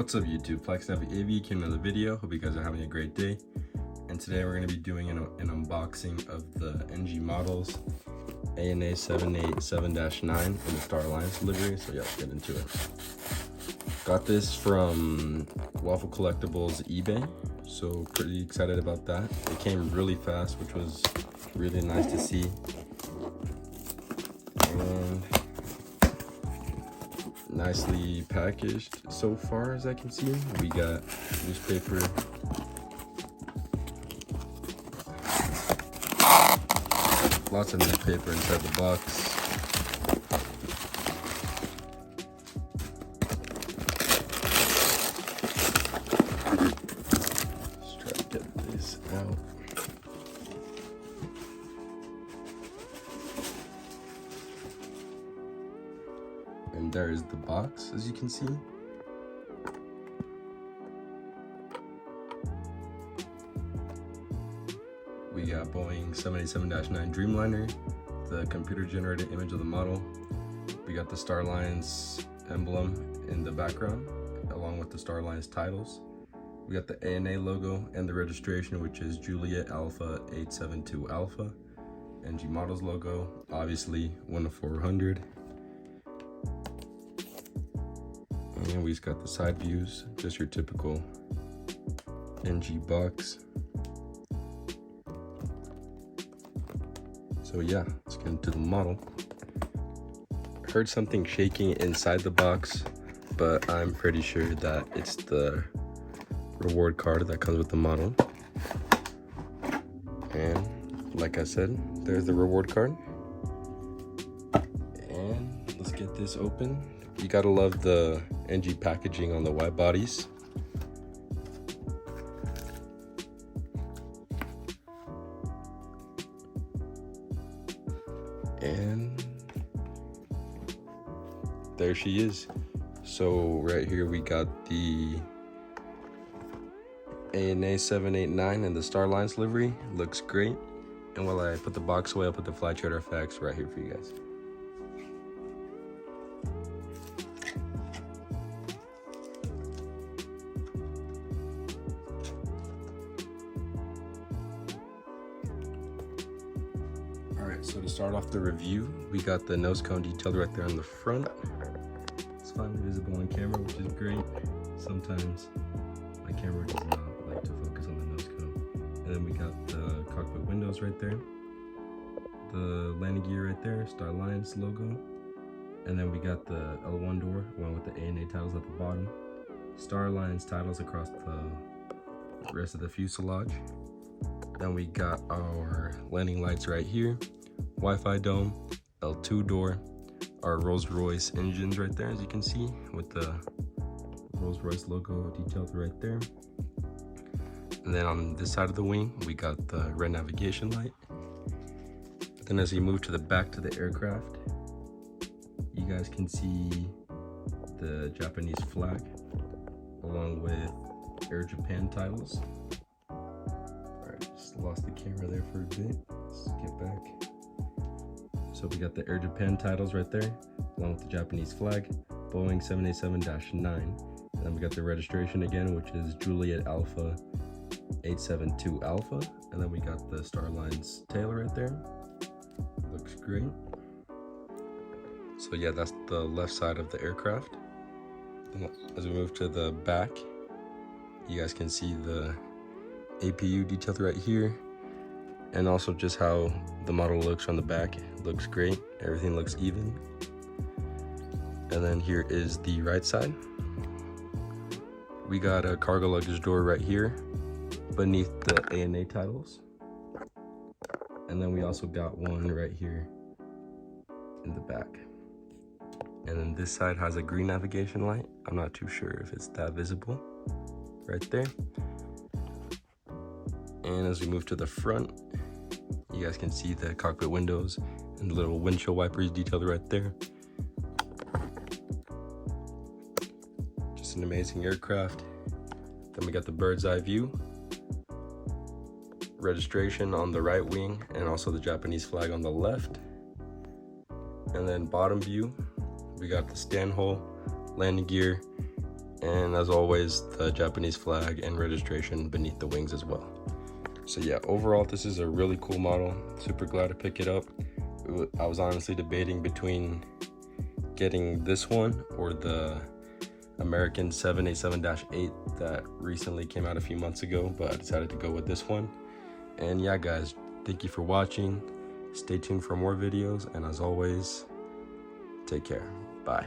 What's up YouTube, Flex AV came to the video. Hope you guys are having a great day. And today we're going to be doing an unboxing of the NG models ANA 787-9 in the Star Alliance livery. So yeah, let's get into it. Got this from Waffle Collectibles eBay, so pretty excited about that. It came really fast, which was really nice to see. And nicely packaged so far as I can see. We got newspaper, lots of newspaper inside the box. Let's try to get this out. And there's the box, as you can see. We got Boeing 787-9 Dreamliner, the computer-generated image of the model. We got the Star Alliance emblem in the background, along with the Star Alliance titles. We got the ANA logo and the registration, which is Juliet Alpha 872 Alpha. NG Models logo, obviously 1 of 400. And we just got the side views, just your typical NG box. So yeah, let's get into the model. Heard something shaking inside the box, but I'm pretty sure that it's the reward card that comes with the model. And like I said, there's the reward card. And let's get this open. You gotta love the NG packaging on the wide bodies. And there she is. So right here we got the ANA 789 and the Star Alliance livery. Looks great. And while I put the box away, I'll put the flight trader effects right here for you guys. Alright, so to start off the review, we got the nose cone detailed right there on the front. It's finally visible on camera, which is great. Sometimes my camera does not like to focus on the nose cone. And then we got the cockpit windows right there. The landing gear right there, Star Alliance logo. And then we got the L1 door, along with the ANA titles at the bottom. Star Alliance titles across the rest of the fuselage. Then we got our landing lights right here, Wi-Fi dome, L2 door, our Rolls-Royce engines right there, as you can see, with the Rolls-Royce logo detailed right there. And then on this side of the wing, we got the red navigation light. Then as you move to the back to the aircraft, you guys can see the Japanese flag, along with Air Japan titles. Lost the camera there for a bit. Let's get back. So we got the Air Japan titles right there, along with the Japanese flag, Boeing 787-9. And then we got the registration again, which is Juliet Alpha 872 Alpha. And then we got the Star Alliance tail right there. Looks great. So yeah, that's the left side of the aircraft. And as we move to the back, you guys can see the APU detailed right here, and also just how the model looks on the back. It looks great, everything looks even. And then here is the right side. We got a cargo luggage door right here beneath the ANA titles, and then we also got one right here in the back. And then this side has a green navigation light. I'm not too sure if it's that visible right there. And as we move to the front, you guys can see the cockpit windows and the little windshield wipers detailed right there. Just an amazing aircraft. Then we got the bird's eye view, registration on the right wing, and also the Japanese flag on the left. And then bottom view, we got the stand hole, landing gear, And as always, the Japanese flag and registration beneath the wings as well. So yeah, overall, this is a really cool model. Super glad to pick it up. I was honestly debating between getting this one or the American 787-8 that recently came out a few months ago, but I decided to go with this one. And yeah, guys, thank you for watching. Stay tuned for more videos, and as always, take care. Bye.